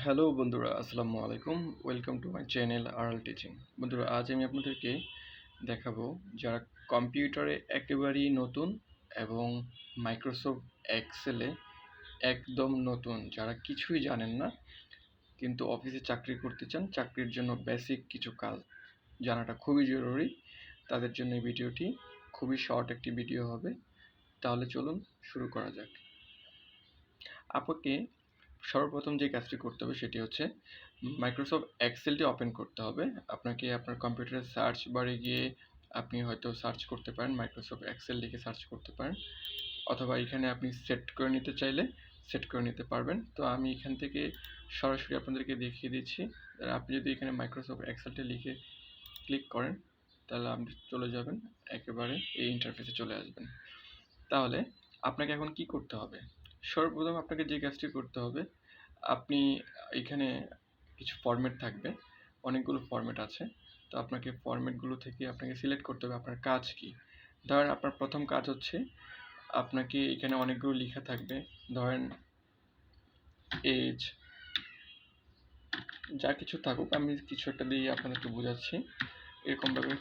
Hello বন্ধুরা, আসসালামু আলাইকুম। Welcome to my channel RL teaching. বন্ধুরা, আজ আমি আপনাদেরকে দেখাবো যারা কম্পিউটারে একেবারেই নতুন এবং মাইক্রোসফট এক্সেলে একদম নতুন, যারা কিছুই জানেন না কিন্তু অফিসে চাকরি করতে চান, চাকরির জন্য বেসিক কিছু কাজ জানাটা খুবই জরুরি। তাদের জন্য এই ভিডিওটি খুবই শর্ট একটি ভিডিও হবে। তাহলে চলুন শুরু করা যাক। আপনাকে সর্বপ্রথম যে কাজটি করতে হবে সেটি হচ্ছে মাইক্রোসফট এক্সেলটি ওপেন করতে হবে। আপনাকে আপনার কম্পিউটারের সার্চ বারে গিয়ে আপনি হয়তো সার্চ করতে পারেন, মাইক্রোসফট এক্সেল লিখে সার্চ করতে পারেন, অথবা এখানে আপনি সেট করে নিতে চাইলে সেট করে নিতে পারবেন। তো আমি এখান থেকে সরাসরি আপনাদেরকে দেখিয়ে দিচ্ছি। আপনি যদি এখানে মাইক্রোসফট এক্সেলটি লিখে ক্লিক করেন তাহলে আপনি চলে যাবেন, একেবারে এই ইন্টারফেসে চলে আসবেন। তাহলে আপনাকে এখন কি করতে হবে? সর্বপ্রথম আপনাকে যে কাজটি করতে হবে, আপনি এখানে কিছু ফরম্যাট থাকবে, অনেকগুলো ফরম্যাট আছে। তো আপনাকে ফরম্যাটগুলো থেকে আপনাকে সিলেক্ট করতে হবে আপনার কাজ কি। ধরেন আপনার প্রথম কাজ হচ্ছে, আপনাকে এখানে অনেকগুলো লেখা থাকবে, ধরেন এজ, যা কিছু থাকুক, আমি কিছু একটা দিয়ে আপনাদেরকে বোঝাচ্ছি। এরকমভাবে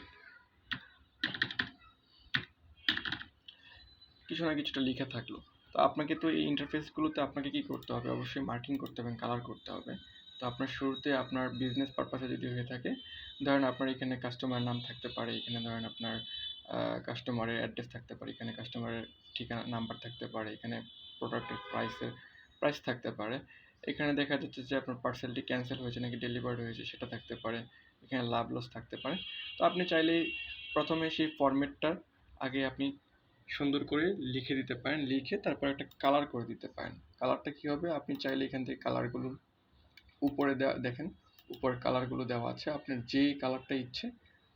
কিছু না কিছুটা লেখা থাকলো। তো আপনাকে তো এই ইন্টারফেসগুলোতে আপনাকে কি করতে হবে, অবশ্যই মার্কিং করতে হবে, কালার করতে হবে। তো আপনার শুরুতে আপনার বিজনেস পারপাসে যদি হয়ে থাকে, ধরেন আপনার এখানে কাস্টমার নাম থাকতে পারে, এখানে ধরেন আপনার কাস্টমারের অ্যাড্রেস থাকতে পারে, এখানে কাস্টমারের ঠিকানা নাম্বার থাকতে পারে, এখানে প্রোডাক্টের প্রাইস থাকতে পারে, এখানে দেখা যাচ্ছে যে আপনার পার্সেলটি ক্যান্সেল হয়েছে নাকি ডেলিভার্ড হয়েছে সেটা থাকতে পারে, এখানে লাভ লস থাকতে পারে। তো আপনি চাইলে প্রথমে সেই ফরম্যাটটার আগে আপনি সুন্দর করে লিখে দিতে পারেন, লিখে তারপর একটা কালার করে দিতে পারেন। কালারটা কী হবে, আপনি চাইলে এখান থেকে কালারগুলো উপরে দেখেন, উপরের কালারগুলো দেওয়া আছে, আপনার যেই কালারটা ইচ্ছে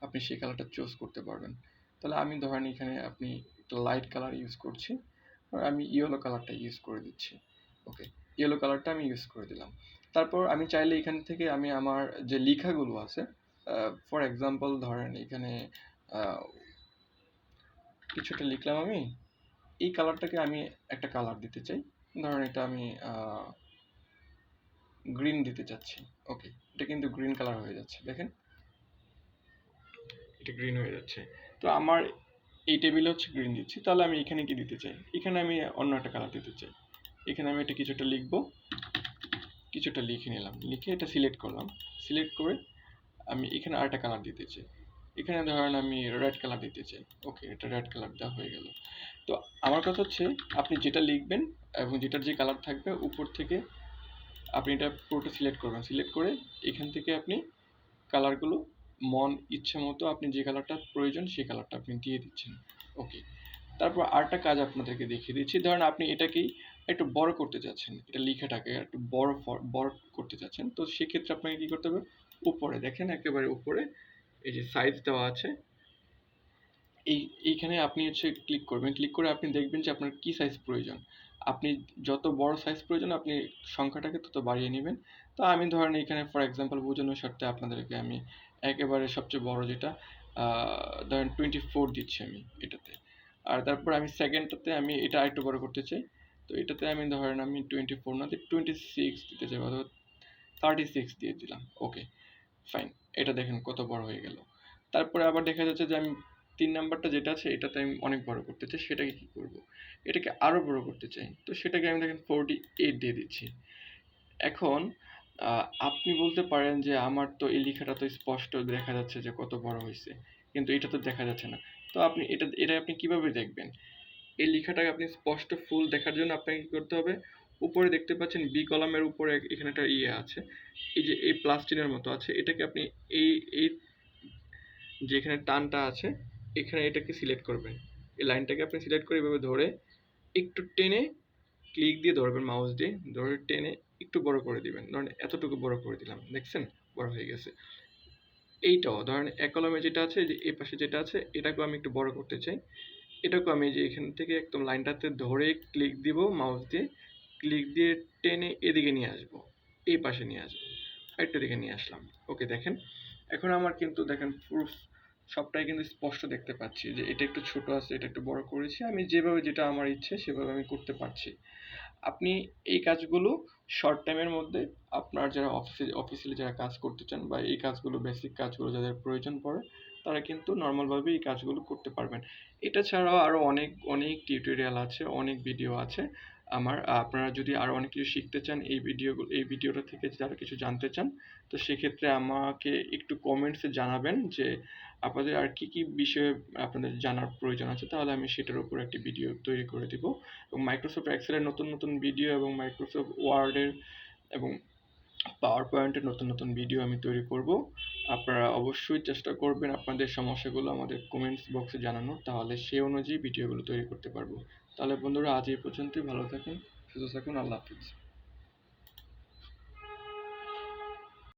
আপনি সেই কালারটা চুজ করতে পারবেন। তাহলে আমি ধরেন এখানে আপনি একটা লাইট কালার ইউজ করছি, আর আমি ইয়েলো কালারটা ইউজ করে দিচ্ছি। ওকে, ইয়েলো কালারটা আমি ইউজ করে দিলাম। তারপর আমি চাইলে এখান থেকে আমি আমার যে লেখাগুলো আছে, ফর এক্সাম্পল ধরেন এখানে কিছুটা লিখলাম আমি, এই কালারটাকে আমি একটা কালার দিতে চাই, ধরেন এটা আমি গ্রিন দিতে চাচ্ছি। ওকে, এটা কিন্তু গ্রিন কালার হয়ে যাচ্ছে, দেখেন এটা গ্রিন হয়ে যাচ্ছে। তো আমার এই টেবিলে হচ্ছে গ্রিন দিচ্ছি, তাহলে আমি এখানে কি দিতে চাই, এখানে আমি অন্য একটা কালার দিতে চাই, এখানে আমি এটা কিছুটা লিখবো, কিছুটা লিখে নিলাম, লিখে এটা সিলেক্ট করলাম, সিলেক্ট করে আমি এখানে আরেকটা কালার দিতে চাই, এখানে ধরেন আমি রেড কালার দিতে চাই। ওকে, এটা রেড কালার দেওয়া হয়ে গেল। তো আমার কথা হচ্ছে, আপনি যেটা লিখবেন এবং যেটার যে কালার থাকবে উপর থেকে আপনি এটা পুরোটা সিলেক্ট করবেন, সিলেক্ট করে এখান থেকে আপনি কালারগুলো মন ইচ্ছে মতো আপনি যে কালারটা প্রয়োজন সেই কালারটা আপনি দিয়ে দিচ্ছেন। ওকে, তারপর আরেকটা কাজ আপনাদেরকে দেখিয়ে দিচ্ছি। ধরেন আপনি এটাকেই একটু বড় করতে চাচ্ছেন, এটা লেখাটাকে একটু বড় করতে চাচ্ছেন, তো সেক্ষেত্রে আপনাকে কী করতে হবে, উপরে দেখেন একেবারে উপরে এই যে সাইজ দেওয়া আছে, এইখানে আপনি হচ্ছে ক্লিক করবেন, ক্লিক করে আপনি দেখবেন যে আপনার কী সাইজ প্রয়োজন। আপনি যত বড় সাইজ প্রয়োজন আপনি সংখ্যাটাকে তত বাড়িয়ে নেবেন। তো আমি ধরেন এখানে ফর এক্সাম্পল বোঝানোর স্বার্থে আপনাদেরকে আমি একেবারে সবচেয়ে বড় যেটা ধরেন 24 দিচ্ছি আমি এটাতে। আর তারপর আমি সেকেন্ডটাতে আমি এটা আরেকটু বড় করতে চাই, তো এটাতে আমি ধরেন আমি 24 না দিয়ে 26 দিতে চাই, অথবা 36 দিয়ে দিলাম। ওকে, ফাইন, এটা দেখেন কত বড় হয়ে গেল। তারপরে আবার দেখা যাচ্ছে যে আমি 3 নাম্বারটা যেটা আছে এটাতে আমি অনেক বড় করতে চাই, সেটাকে কি করব, এটাকে আরও বড় করতে চাই, তো সেটাকে আমি দেখেন 48 দিয়ে দিচ্ছি। এখন আপনি বলতে পারেন যে আমার তো এই লেখাটা তো স্পষ্ট দেখা যাচ্ছে যে কত বড় হয়েছে, কিন্তু এটা তো দেখা যাচ্ছে না। তো আপনি এটা আপনি কিভাবে দেখবেন, এই লেখাটাকে আপনি স্পষ্ট ফুল দেখার জন্য আপনাকে কি করতে হবে, উপরে দেখতে পাচ্ছেন বি কলামের উপরে এখানে একটা ইয়ে আছে, এই যে এই প্লাস চিহ্নের মতো আছে, এটাকে আপনি এই এই যে এখানে টানটা আছে এখানে এটাকে সিলেক্ট করবেন, এই লাইনটাকে আপনি সিলেক্ট করে এভাবে ধরে একটু টেনে ক্লিক দিয়ে ধরবেন, মাউস দিয়ে ধরে টেনে একটু বড় করে দিবেন, ধরেন এতটুকু বড় করে দিলাম, দেখছেন বড় হয়ে গেছে। এইটাও ধরেন এক কলমে যেটা আছে, যে এই পাশে যেটা আছে এটাকেও আমি একটু বড় করতে চাই, এটাকেও আমি যে এখান থেকে একদম লাইনটাতে ধরে ক্লিক দিব, মাউস দিয়ে ক্লিক দিয়ে টেনে এদিকে নিয়ে আসবো, এই পাশে নিয়ে আসবো, একটা দিকে নিয়ে আসলাম। ওকে, দেখেন এখন আমার কিন্তু দেখেন পুরো সবটাই কিন্তু স্পষ্ট দেখতে পাচ্ছি যে এটা একটু ছোট আছে, এটা একটু বড় করেছি, আমি যেভাবে যেটা আমার ইচ্ছে সেভাবে আমি করতে পারছি। আপনি এই কাজগুলো শর্ট টাইমের মধ্যে আপনার যারা অফিসিয়ালি যারা কাজ করতে চান বা এই কাজগুলো বেসিক কাজগুলো যাদের প্রয়োজন পড়ে তারা কিন্তু নরমালভাবে এই কাজগুলো করতে পারবেন। এটা ছাড়াও আরও অনেক অনেক টিউটোরিয়াল আছে, অনেক ভিডিও আছে আমার। আপনারা যদি আরও অনেক কিছু শিখতে চান এই ভিডিওটা থেকে যারা কিছু জানতে চান, তো সেক্ষেত্রে আমাকে একটু কমেন্টসে জানাবেন যে আপনাদের আর কি কি বিষয়ে আপনাদের জানার প্রয়োজন আছে, তাহলে আমি সেটার উপর একটি ভিডিও তৈরি করে দিব। এবং মাইক্রোসফট এক্সেলের নতুন নতুন ভিডিও এবং মাইক্রোসফট ওয়ার্ডের এবং পাওয়ার পয়েন্টের নতুন নতুন ভিডিও আমি তৈরি করব। আপনারা অবশ্যই চেষ্টা করবেন আপনাদের সমস্যাগুলো আমাদের কমেন্টস বক্সে জানানোর, তাহলে সেই অনুযায়ী ভিডিওগুলো তৈরি করতে পারবো। তাহলে বন্ধুরা আজ এই পর্যন্তই, ভালো থাকুন, সুস্থ থাকুন, আল্লাহ হাফিজ।